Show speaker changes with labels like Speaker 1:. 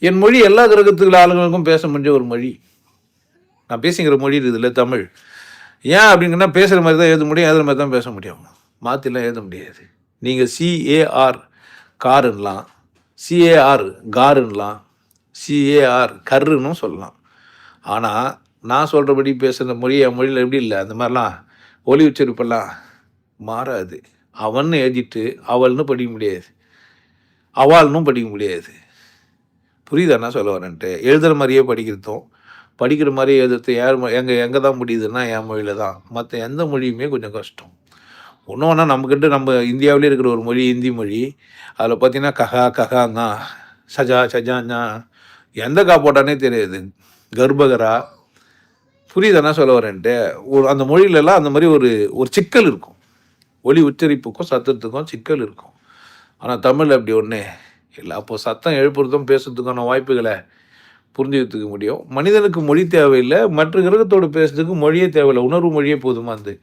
Speaker 1: என் மொழி எல்லா கிரகத்துக்குள்ள ஆளுங்களுக்கும் பேச முடிஞ்ச ஒரு மொழி. நான் பேசிக்கிற மொழி இருக்குதுல்ல தமிழ். ஏன் அப்படிங்கன்னா பேசுகிற மாதிரி தான் எழுத முடியும், எழுதுற மாதிரி தான் பேச முடியும். மாற்றிலாம் எழுத முடியாது. நீங்கள் சிஏஆர் காருன்னலாம், சிஏஆர் காருன்னலாம், சிஏஆர் கருன்னும் சொல்லலாம். ஆனால் நான் சொல்கிறபடி பேசுகிற மொழி என் மொழியில் எப்படி இல்லை, அந்த மாதிரிலாம் ஒலி உச்சரிப்பெல்லாம் மாறாது. அவன்னு எழுதிட்டு அவள்னு படிக்க முடியாது, அவாள்னும் படிக்க முடியாது. புரியுதா என்ன சொல்ல வரேன்ட்டு? எழுதுகிற மாதிரியே படிக்கிறதும் படிக்கிற மாதிரியே எழுதுறது யார் எங்கே தான் முடியுதுன்னா என் மொழியில் தான். மற்ற எந்த மொழியுமே கொஞ்சம் கஷ்டம். ஒன்று நம்மக்கிட்ட நம்ம இந்தியாவிலே இருக்கிற ஒரு மொழி ஹிந்தி மொழி. அதில் பார்த்தீங்கன்னா கஹான்னா, சஜான்னா, எந்த கா போட்டானே தெரியாது. கர்ப்பகரா. புரியுது என்ன சொல்ல வரேன்ட்டு? அந்த மொழியிலலாம் அந்த மாதிரி ஒரு சிக்கல் இருக்கும். ஒலி உச்சரிப்புக்கும் சத்தத்துக்கும் சிக்கல் இருக்கும். ஆனால் தமிழ் அப்படி ஒன்று இல்லை. அப்போது சத்தம் எழுப்புறதும் பேசுறதுக்கான வாய்ப்புகளை புரிஞ்சுக்கிறதுக்கு முடியும். மனிதனுக்கு மொழி தேவையில்லை, மற்ற கிரகத்தோடு பேசுறதுக்கு மொழியே தேவையில்லை, உணர்வு மொழியே போதுமானது.